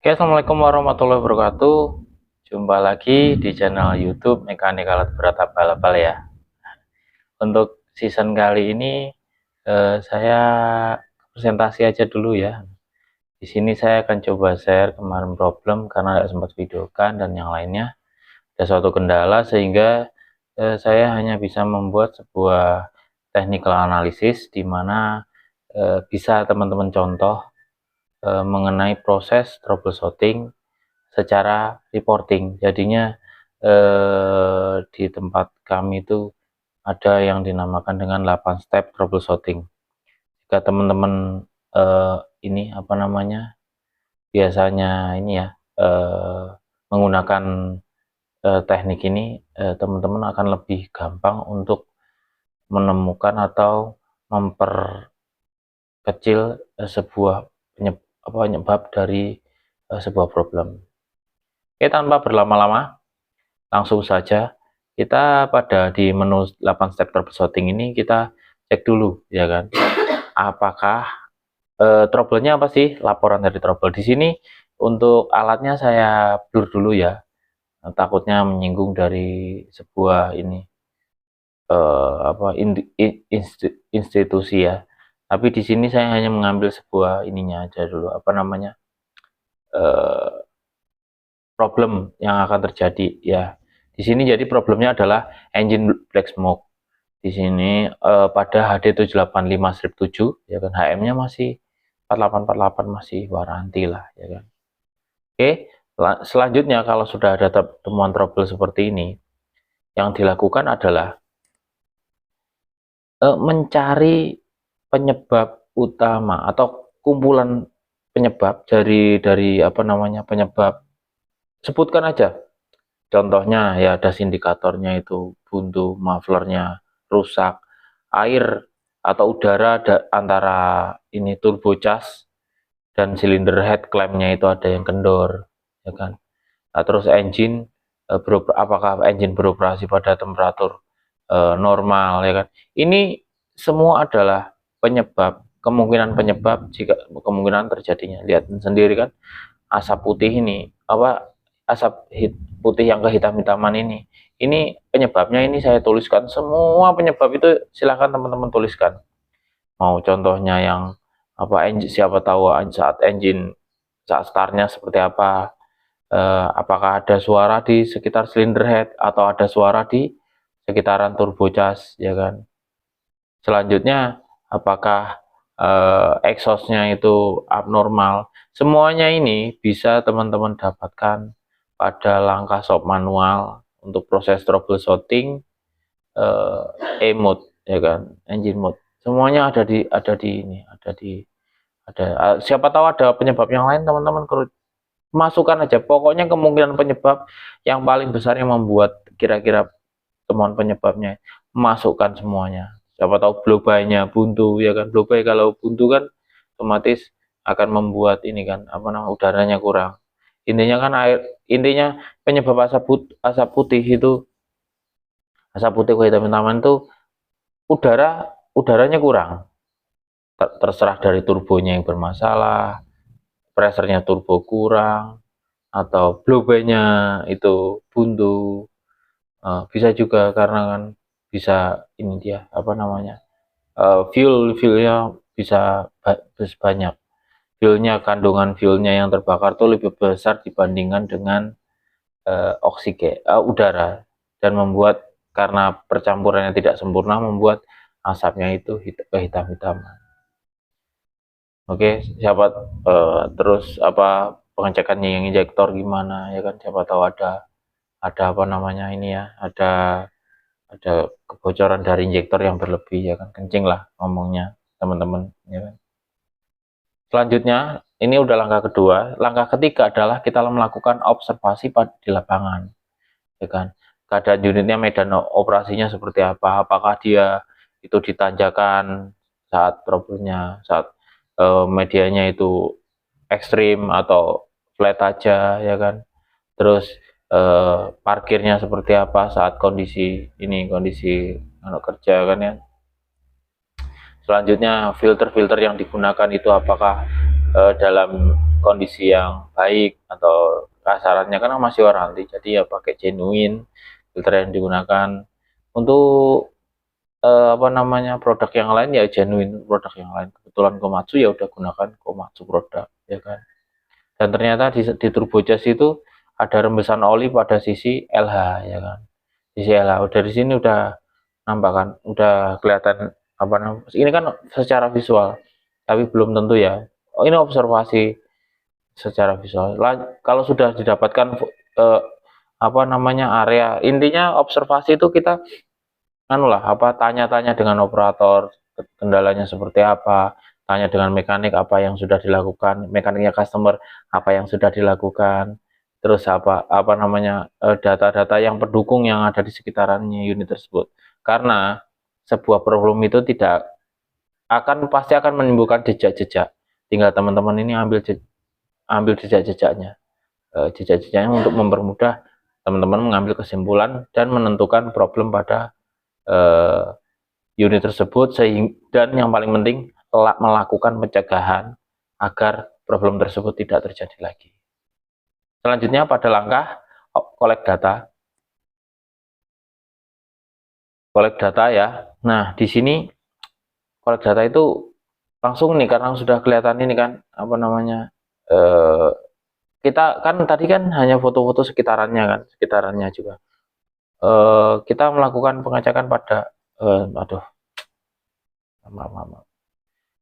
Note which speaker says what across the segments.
Speaker 1: Oke, assalamualaikum warahmatullahi wabarakatuh. Jumpa lagi di channel YouTube Mekanik Alat Berat Abal-abal ya. Untuk season kali ini saya presentasi aja dulu ya. Di sini saya akan coba share kemarin problem karena tidak sempat videokan dan yang lainnya. Ada suatu kendala sehingga saya hanya bisa membuat sebuah technical analysis di mana bisa teman-teman contoh mengenai proses troubleshooting secara reporting. Jadinya di tempat kami itu ada yang dinamakan dengan 8 step troubleshooting. Jika teman-teman ini apa namanya biasanya ini ya menggunakan teknik ini, teman-teman akan lebih gampang untuk menemukan atau memperkecil sebuah penyebab dari sebuah problem. Oke, tanpa berlama-lama, langsung saja kita di menu 8 step troubleshooting ini kita cek dulu ya kan. Apakah trouble-nya apa sih? Laporan dari trouble. Di sini untuk alatnya saya blur dulu ya. Takutnya menyinggung dari sebuah ini institusi ya. Tapi di sini saya hanya mengambil sebuah ininya aja dulu, apa namanya? Problem yang akan terjadi ya. Di sini jadi problemnya adalah engine black smoke. Di sini pada HD785-7 ya kan, HM-nya masih 4848, masih waranti lah ya kan. Oke, selanjutnya kalau sudah ada temuan trouble seperti ini, yang dilakukan adalah mencari penyebab utama atau kumpulan penyebab dari apa namanya penyebab. Sebutkan aja. Contohnya ya ada indikatornya itu buntu, mufflernya rusak, air atau udara antara ini turbo charge dan silinder head clampnya itu ada yang kendor, ya kan. Nah, terus engine apakah engine beroperasi pada temperatur normal, ya kan. Ini semua adalah penyebab, kemungkinan penyebab jika kemungkinan terjadinya. Lihat sendiri kan, asap putih ini asap putih yang kehitam-hitaman ini penyebabnya. Ini saya tuliskan semua penyebab itu, silahkan teman-teman tuliskan. Mau contohnya yang apa, siapa tahu saat startnya seperti apa, apakah ada suara di sekitar silinder head atau ada suara di sekitaran turbo charge ya kan. Selanjutnya apakah exhaustnya itu abnormal. Semuanya ini bisa teman-teman dapatkan pada langkah shop manual untuk proses troubleshooting E-mode ya kan, engine mode. Semuanya ada di ini, siapa tahu ada penyebab yang lain, teman-teman masukkan aja. Pokoknya kemungkinan penyebab yang paling besar yang membuat kira-kira temuan penyebabnya, masukkan semuanya. Siapa tahu blow-by-nya buntu ya kan. Blow-by kalau buntu kan otomatis akan membuat ini kan, apa namanya, udaranya kurang. Intinya kan intinya penyebab asap putih itu, asap putih kehitam-hitaman itu udaranya kurang. Terserah dari turbonya yang bermasalah, pressernya turbo kurang, atau blow-by-nya itu buntu. Bisa juga karena kan bisa ini dia apa namanya, fuelnya bisa banyak. Kandungan fuelnya yang terbakar tuh lebih besar dibandingkan dengan oksigen, udara, dan membuat, karena percampurannya tidak sempurna, membuat asapnya itu kehitam-hitaman. Oke, terus apa pengecekannya yang injektor gimana ya kan, siapa tahu ada apa namanya ini ya, ada kebocoran dari injektor yang berlebih ya kan, kencing lah ngomongnya teman-teman ya kan. Selanjutnya, ini udah langkah kedua. Langkah ketiga adalah kita melakukan observasi di lapangan, ya kan. Keadaan unitnya, medan operasinya seperti apa? Apakah dia itu ditanjakan saat trouble-nya, saat medianya itu ekstrim atau flat aja, ya kan. Terus parkirnya seperti apa saat kondisi kerja kan ya. Selanjutnya filter yang digunakan itu apakah dalam kondisi yang baik atau kasarannya kan masih waranti, jadi ya pakai genuine filter yang digunakan. Untuk apa namanya, produk yang lain ya genuine produk yang lain. Kebetulan Komatsu ya udah gunakan Komatsu produk, ya kan. Dan ternyata di turbocharge itu ada rembesan oli pada sisi LH, ya kan. Sisi LH dari sini udah nampak kan, udah kelihatan apa namanya. Ini kan secara visual, tapi belum tentu ya. Oh, ini observasi secara visual. Kalau sudah didapatkan apa namanya area, intinya observasi itu kita anulah apa, tanya-tanya dengan operator kendalanya seperti apa, tanya dengan mekanik apa yang sudah dilakukan, mekaniknya customer apa yang sudah dilakukan, terus apa namanya data-data yang pendukung yang ada di sekitarannya unit tersebut. Karena sebuah problem itu tidak pasti akan menimbulkan jejak-jejak. Tinggal teman-teman ini ambil jejak-jejaknya, jejak-jejaknya untuk mempermudah teman-teman mengambil kesimpulan dan menentukan problem pada unit tersebut, dan yang paling penting melakukan pencegahan agar problem tersebut tidak terjadi lagi. Selanjutnya pada langkah collect data ya. Nah, di sini collect data itu langsung nih, karena sudah kelihatan ini kan apa namanya, kita kan tadi kan hanya foto-foto sekitarannya juga. Kita melakukan pengecekan pada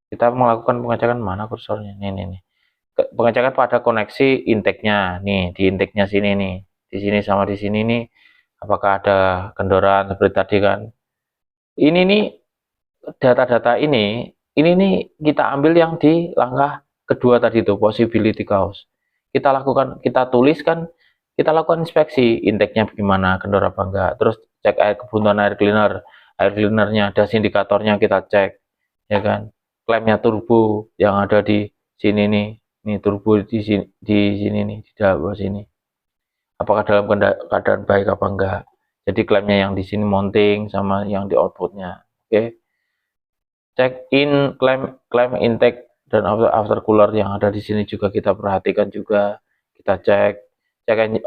Speaker 1: kita melakukan pengecekan mana kursornya, nih. Pengecekan pada koneksi intake-nya nih, di intake-nya sini nih, di sini sama di sini nih, apakah ada kendoran seperti tadi kan. Ini nih data-data ini nih kita ambil yang di langkah kedua tadi itu, possibility cause. Kita tuliskan, kita lakukan inspeksi intake-nya bagaimana, kendor apa enggak, terus cek kebutuhan air cleanernya ada indikatornya, kita cek, ya kan. Klemnya turbo yang ada di sini nih turbo di sini nih, di bawah sini, apakah dalam keadaan baik apa enggak. Jadi klemnya yang di sini mounting sama yang di outputnya. Oke. Check in klem intake dan after cooler yang ada di sini juga kita perhatikan juga. Kita cek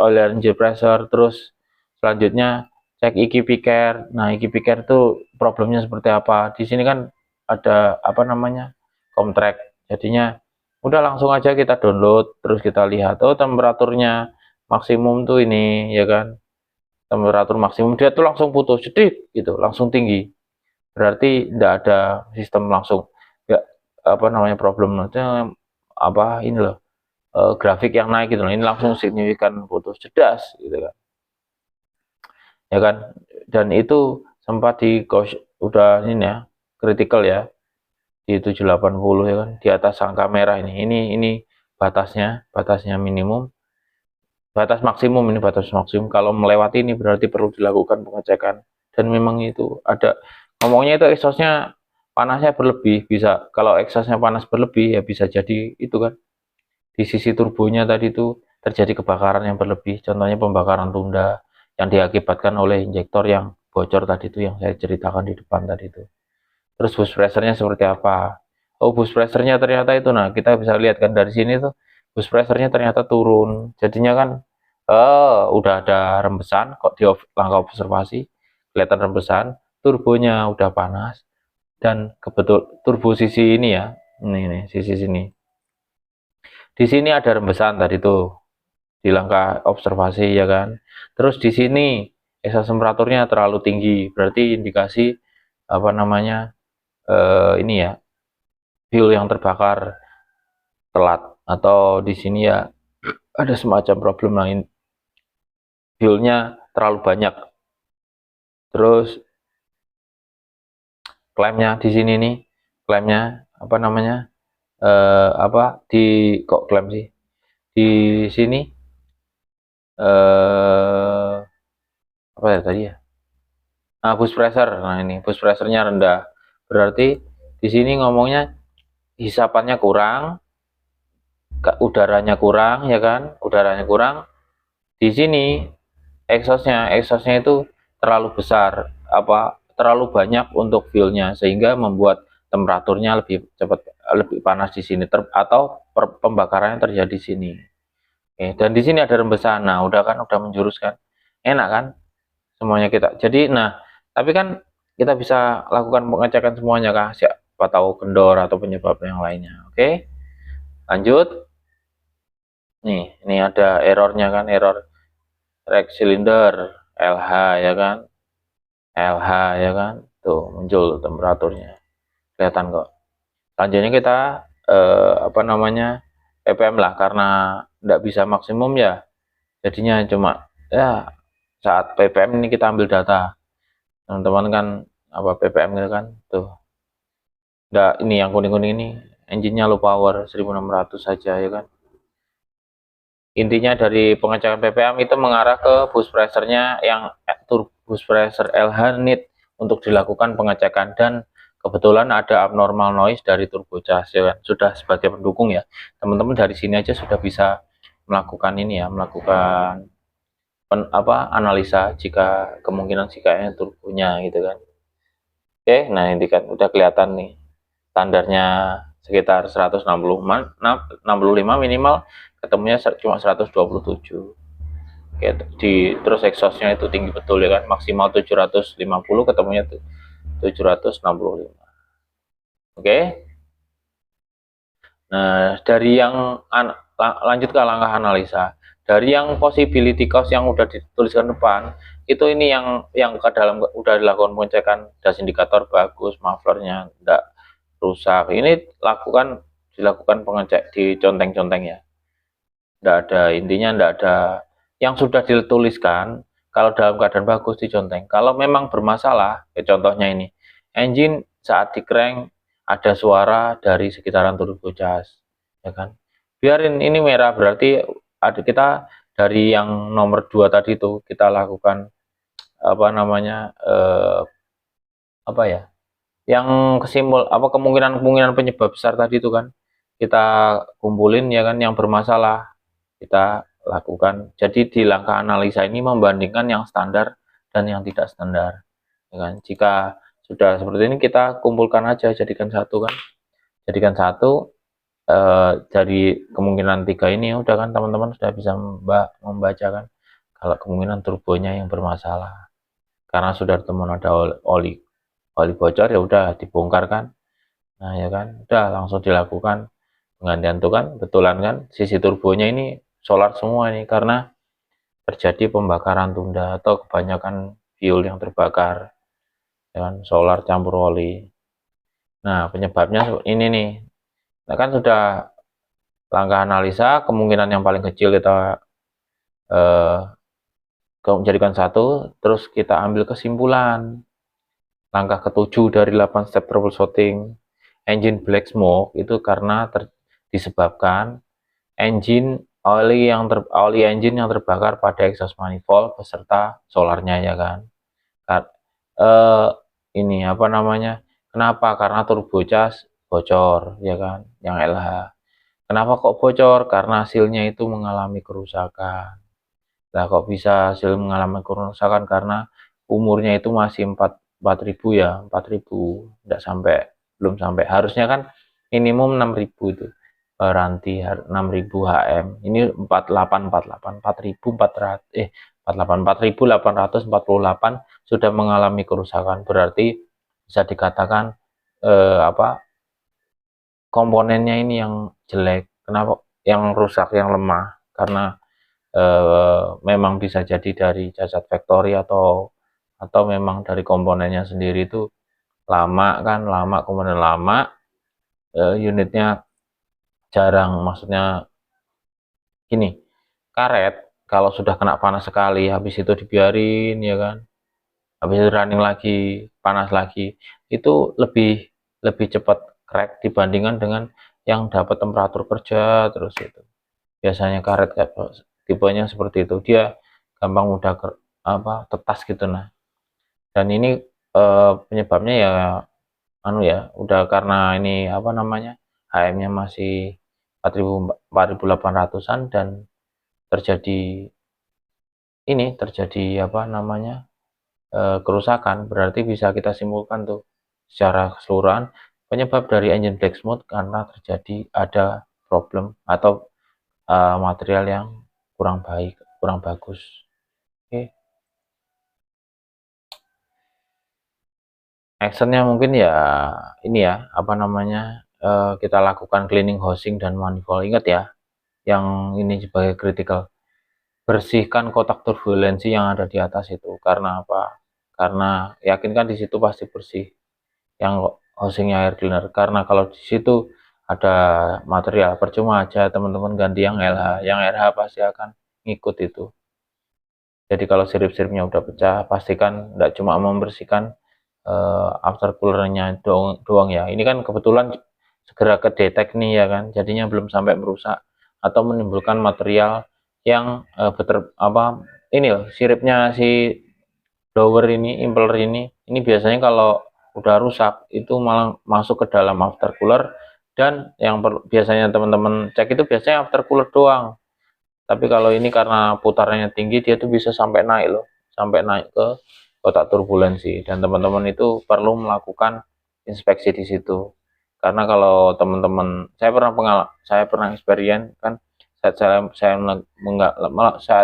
Speaker 1: oil engine pressure, terus selanjutnya cek EQP care. Nah, EQP care itu problemnya seperti apa. Di sini kan ada apa namanya, Comtrack. Jadinya udah langsung aja kita download, terus kita lihat, oh temperaturnya maksimum tuh ini, ya kan. Temperatur maksimum dia tuh langsung putus, jedit gitu, langsung tinggi. Berarti tidak ada sistem langsung, ya apa namanya, problem apa ini loh, grafik yang naik gitu loh, ini langsung signifikan putus, cedas gitu kan, ya kan. Dan itu sempat udah ini ya, critical ya, di 780 ya kan, di atas angka merah ini batasnya minimum, batas maksimum, kalau melewati ini berarti perlu dilakukan pengecekan. Dan memang itu ada ngomongnya itu exhaustnya panasnya berlebih, bisa kalau exhaustnya panas berlebih ya bisa jadi itu kan di sisi turbonya tadi itu terjadi kebakaran yang berlebih, contohnya pembakaran tunda yang diakibatkan oleh injektor yang bocor tadi itu, yang saya ceritakan di depan tadi itu. Terus boost pressure-nya seperti apa? Oh, boost pressure-nya ternyata itu, nah kita bisa lihat kan dari sini tuh boost pressure-nya ternyata turun, jadinya kan udah ada rembesan kok di langkah observasi, kelihatan rembesan, turbonya udah panas, dan kebetul turbo sisi ini ya, ini sisi sini. Di sini ada rembesan tadi tuh di langkah observasi, ya kan. Terus di sini exhaust temperaturnya terlalu tinggi, berarti indikasi apa namanya, ini ya, fuel yang terbakar telat, atau di sini ya ada semacam problem lain, fuelnya terlalu banyak. Terus klemnya di sini nih, klemnya apa namanya, apa di kok klem sih di sini, apa ya tadi ya, boost pressure. Nah, ini boost pressure-nya rendah, berarti di sini ngomongnya hisapannya kurang, udaranya kurang, ya kan, udaranya kurang. Di sini exhaustnya itu terlalu besar, apa terlalu banyak untuk fuelnya, sehingga membuat temperaturnya lebih cepat lebih panas di sini atau pembakarannya terjadi di sini. Oke, dan di sini ada rembesan. Nah, udah kan, udah menjurus kan. Enak kan? Semuanya kita. Jadi, nah, tapi kan kita bisa lakukan pengecekan semuanya kah? Siapa tahu kendor atau penyebab yang lainnya. Oke, lanjut. Nih, ini ada errornya kan, error rack cylinder LH ya kan, LH ya kan, tuh muncul temperaturnya, kelihatan kok. Selanjutnya kita apa namanya, ppm lah, karena tidak bisa maksimum ya, jadinya cuma ya saat ppm ini kita ambil data, teman-teman kan, apa ppm gitu kan, tuh. Nggak, ini yang kuning-kuning ini engine-nya low power 1600 saja ya kan. Intinya dari pengecekan ppm itu mengarah ke boost pressure-nya yang boost pressure LH need untuk dilakukan pengecekan, dan kebetulan ada abnormal noise dari turbocharge ya kan. Sudah sebagai pendukung ya. Teman-teman dari sini aja sudah bisa melakukan ini ya, melakukan analisa jika kemungkinan jika turbonya gitu kan. Oke, nah ini kan udah kelihatan nih. Standarnya sekitar 165 minimal, ketemunya cuma 127. Oke, terus exhaustnya itu tinggi betul ya kan, maksimal 750, ketemunya 765. Oke, nah dari yang lanjut ke langkah analisa. Dari yang possibility cost yang udah dituliskan depan, itu ini yang ke dalam udah dilakukan pengecekan, das indikator bagus, mufflernya enggak rusak. Ini dilakukan pengecek di conteng-conteng ya. Enggak ada, intinya enggak ada yang sudah dituliskan. Kalau dalam keadaan bagus diconteng. Kalau memang bermasalah, ya contohnya ini, engine saat di crank ada suara dari sekitaran turbocharge, ya kan? Biarin ini merah, berarti ada kita dari yang nomor 2 tadi itu kita lakukan apa namanya, apa ya? Yang kesimpul apa, kemungkinan penyebab besar tadi itu kan kita kumpulin ya kan, yang bermasalah kita lakukan. Jadi di langkah analisa ini membandingkan yang standar dan yang tidak standar ya kan. Jika sudah seperti ini kita kumpulkan aja, jadikan satu kan, jadikan satu. Dari kemungkinan 3 ini udah kan, teman-teman sudah bisa membaca kan kalau kemungkinan turbonya yang bermasalah, karena sudah ditemukan ada oli bocor, ya udah dibongkar kan. Nah ya kan, udah langsung dilakukan penggantian tuh kan. Betulan kan sisi turbonya ini solar semua ini, karena terjadi pembakaran tunda atau kebanyakan fuel yang terbakar ya kan, solar campur oli. Nah penyebabnya ini nih. Nah kan sudah langkah analisa, kemungkinan yang paling kecil kita jadikan satu, terus kita ambil kesimpulan. Langkah ketujuh dari 8 step troubleshooting engine black smoke itu karena disebabkan oli engine yang terbakar pada exhaust manifold beserta solarnya ya kan. Ini apa namanya? Kenapa? Karena turbocharge bocor ya kan, yang LH. Kenapa kok bocor? Karena sealnya itu mengalami kerusakan. Nah, kok bisa hasil mengalami kerusakan? Karena umurnya itu masih 4.000 ya, 4.000, enggak sampai, belum sampai. Harusnya kan minimum 6.000 itu. Ranti 6.000 HM. Ini 4848, 4.848 sudah mengalami kerusakan. Berarti bisa dikatakan apa? Komponennya ini yang jelek. Kenapa yang rusak, yang lemah? Karena memang bisa jadi dari cacat factory atau memang dari komponennya sendiri itu lama kan, komponen lama, unitnya jarang, maksudnya gini, karet kalau sudah kena panas sekali, habis itu dibiarin ya kan, habis itu running lagi, panas lagi, itu lebih lebih cepat crack dibandingkan dengan yang dapat temperatur kerja terus itu. Biasanya karet kayak tipenya seperti itu, dia gampang mudah tetas gitu. Nah, dan ini penyebabnya ya udah karena ini apa namanya, HM-nya masih 4.800-an, dan terjadi apa namanya, kerusakan. Berarti bisa kita simpulkan tuh secara keseluruhan Penyebab dari engine black smooth karena terjadi ada problem atau material yang kurang baik, kurang bagus. Oke. Actionnya mungkin ya ini ya, apa namanya, kita lakukan cleaning housing dan manifold. Ingat ya, yang ini sebagai critical. Bersihkan kotak turbulensi yang ada di atas itu. Karena apa? Karena yakinkan di situ pasti bersih. Yang housingnya air cleaner. Karena kalau di situ ada material, percuma aja teman-teman ganti yang LH. Yang RH pasti akan ngikut itu. Jadi kalau sirip-siripnya udah pecah, pastikan tidak cuma membersihkan after coolernya doang ya. Ini kan kebetulan segera kedetek nih ya kan, jadinya belum sampai merusak atau menimbulkan material yang apa ini loh, siripnya si blower ini, impeller ini biasanya kalau udah rusak itu malah masuk ke dalam after cooler, dan yang biasanya teman-teman cek itu biasanya after cooler doang. Tapi kalau ini karena putarannya tinggi, dia tuh bisa sampai naik loh, sampai naik ke kotak turbulensi, dan teman-teman itu perlu melakukan inspeksi di situ. Karena kalau teman-teman, saya pernah experience kan, saat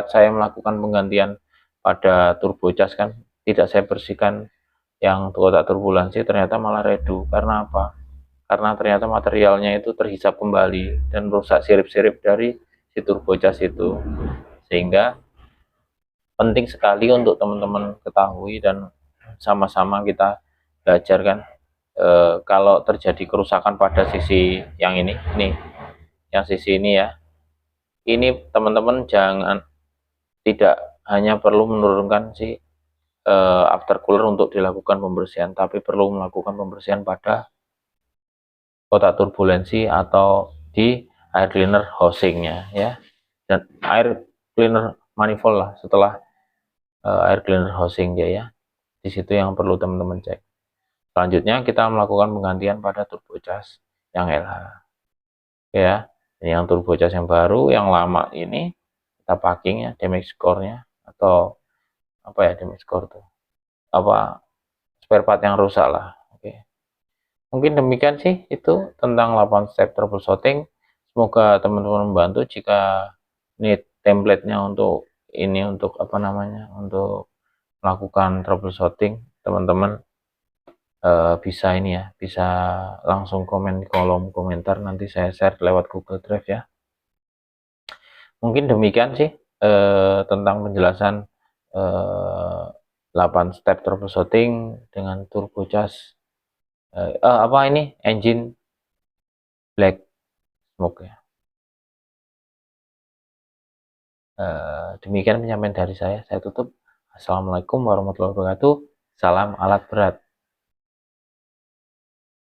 Speaker 1: saya melakukan penggantian pada turbo charge kan, tidak saya bersihkan yang kotak turbulensi, ternyata malah redu. Karena apa? Karena ternyata materialnya itu terhisap kembali dan merusak sirip-sirip dari si turbo charge itu. Sehingga penting sekali untuk teman-teman ketahui dan sama-sama kita belajar kan, kalau terjadi kerusakan pada sisi yang ini nih, yang sisi ini ya, ini teman-teman jangan, tidak hanya perlu menurunkan si after cooler untuk dilakukan pembersihan, tapi perlu melakukan pembersihan pada kotak turbulensi atau di air cleaner housingnya ya, dan air cleaner manifold lah setelah air cleaner housing dia ya. Di situ yang perlu teman-teman cek. Selanjutnya kita melakukan penggantian pada turbo charge yang LH ya. Ini yang turbo charge yang baru, yang lama ini kita packing ya, damage score-nya atau apa ya, damage score tuh apa, spare part yang rusak lah. Oke. Mungkin demikian sih itu tentang 8 step troubleshooting. Semoga teman-teman membantu. Jika ini template-nya untuk ini, untuk apa namanya, untuk melakukan troubleshooting, teman-teman bisa ini ya, bisa langsung komen di kolom komentar, nanti saya share lewat Google Drive ya. Mungkin demikian sih tentang penjelasan 8 step troubleshooting dengan turbo charge apa ini, engine black smoke ya. Demikian penyampaian dari saya tutup. Assalamualaikum warahmatullahi wabarakatuh. Salam alat berat.